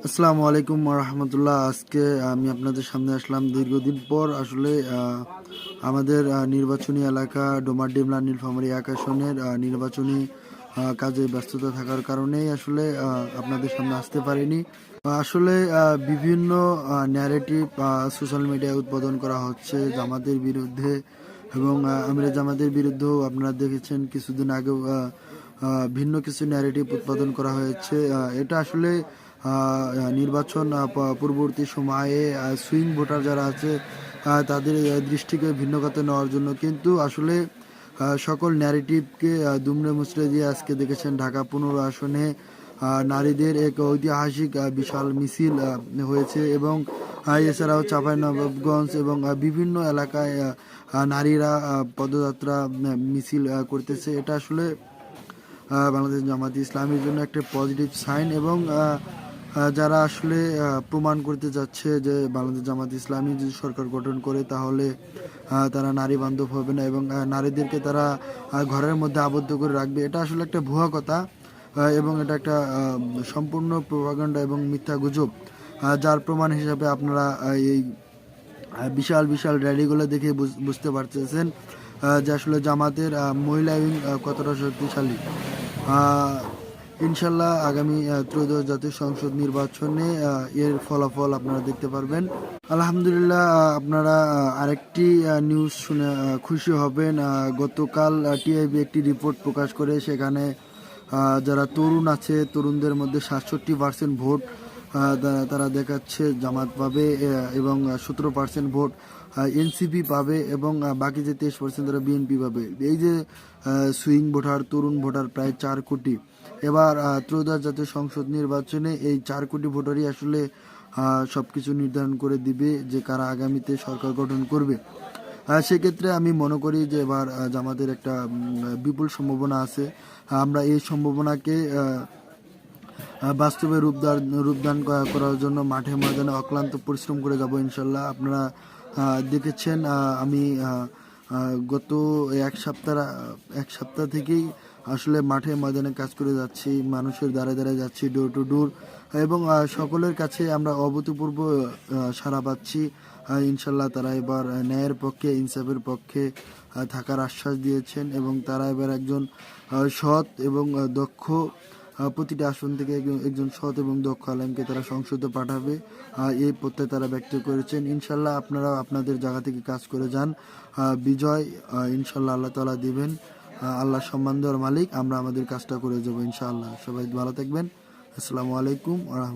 আসসালামু আলাইকুম রহমতুল্লাহ। আজকে আমি আপনাদের সামনে আসলাম দীর্ঘদিন পর। আসলে আমাদের নির্বাচনী এলাকা ডোমারডিমলা নীলফামারী এক আসনের নির্বাচনী কাজে ব্যস্ততা থাকার কারণেই আসলে আপনাদের সামনে আসতে পারিনি। আসলে বিভিন্ন ন্যারেটিভ সোশ্যাল মিডিয়ায় উৎপাদন করা হচ্ছে জামাতের বিরুদ্ধে, এবং আমিরে জামাতের বিরুদ্ধেও আপনারা দেখেছেন কিছুদিন আগেও ভিন্ন কিছু ন্যারেটিভ উৎপাদন করা হয়েছে। এটা আসলে নির্বাচন পূর্ববর্তী সময়ে সুইং ভোটার যারা আছে তাদের দৃষ্টিকে ভিন্ন খাতে নেওয়ার জন্য, কিন্তু আসলে সকল ন্যারেটিভকে দুমড়ে মুচড়ে দিয়ে আজকে দেখেছেন ঢাকা 15 আসনে নারীদের এক ঐতিহাসিক বিশাল মিছিল হয়েছে, এবং এছাড়াও চাঁপাইনবাবগঞ্জ এবং বিভিন্ন এলাকায় নারীরা পদযাত্রা মিছিল করতেছে। এটা আসলে বাংলাদেশ জামাত ইসলামীর জন্য একটা পজিটিভ সাইন, এবং যারা আসলে প্রমাণ করতে যাচ্ছে যে বাংলাদেশ জামাত ইসলামী যদি সরকার গঠন করে তাহলে তারা নারী বান্ধব হবে না, এবং নারীদেরকে তারা ঘরের মধ্যে আবদ্ধ করে রাখবে। এটা আসলে একটা ভুয়া কথা, এবং এটা একটা সম্পূর্ণ প্রোপাগান্ডা এবং মিথ্যা গুজব, যার প্রমাণ হিসাবে আপনারা এই বিশাল বিশাল র্যালিগুলো দেখে বুঝতে পারতেছেন যে আসলে জামাতের মহিলা উইং কতটা শক্তিশালী। ইনশাল্লাহ আগামী ত্রয়োদশ জাতীয় সংসদ নির্বাচনে এর ফলাফল আপনারা দেখতে পারবেন। আলহামদুলিল্লাহ, আপনারা আরেকটি নিউজ শুনে খুশি হবেন। গতকাল টিআইবি একটি রিপোর্ট প্রকাশ করে সেখানে যারা তরুণ আছে তরুণদের মধ্যে 67% ভোট তারা দেখাচ্ছে জামাত পাবে, এবং 17% ভোট এনসিপি পাবে, এবং বাকি যে 23% তারা বিএনপি পাবে। এই যে সুইং ভোটার তরুণ ভোটার প্রায় 4 কোটি। এবার ত্রয়োদশ জাতীয় সংসদ নির্বাচনে এই 4 কোটি ভোটারই আসলে সব কিছু নির্ধারণ করে দিবে যে কারা আগামীতে সরকার গঠন করবে। সেক্ষেত্রে আমি মনে করি যে এবার জামাতের একটা বিপুল সম্ভাবনা আছে। আমরা এই সম্ভাবনাকে বাস্তবে রূপদান করার জন্য মাঠে ময়দানে অক্লান্ত পরিশ্রম করে যাব ইনশাল্লাহ। আপনারা দেখেছেন আমি গত এক সপ্তাহ থেকেই আসলে মাঠে ময়দানে কাজ করে যাচ্ছি, মানুষের দ্বারে দ্বারে যাচ্ছি, ডোর টু ডোর, এবং সকলের কাছে আমরা অভূতপূর্ব সাড়া পাচ্ছি। ইনশাল্লাহ তারা এবার ন্যায়ের পক্ষে ইনসাফের পক্ষে থাকার আশ্বাস দিয়েছেন, এবং তারা এবার একজন সৎ এবং দক্ষ প্রতিটা আসন থেকে একজন সৎ এবং দক্ষ আলেমকে তারা সংসদে পাঠাবে, এই প্রত্যয় তারা ব্যক্ত করেছেন। ইনশাল্লাহ আপনারা আপনাদের জায়গা থেকে কাজ করে যান, বিজয় ইনশাল্লাহ আল্লাহ তাআলা দিবেন। আল্লাহ সম্মান দেওয়ার মালিক, আমরা আমাদের কাজটা করে যাবো ইনশাআল্লাহ। সবাই ভালো থাকবেন। আসসালামু আলাইকুম।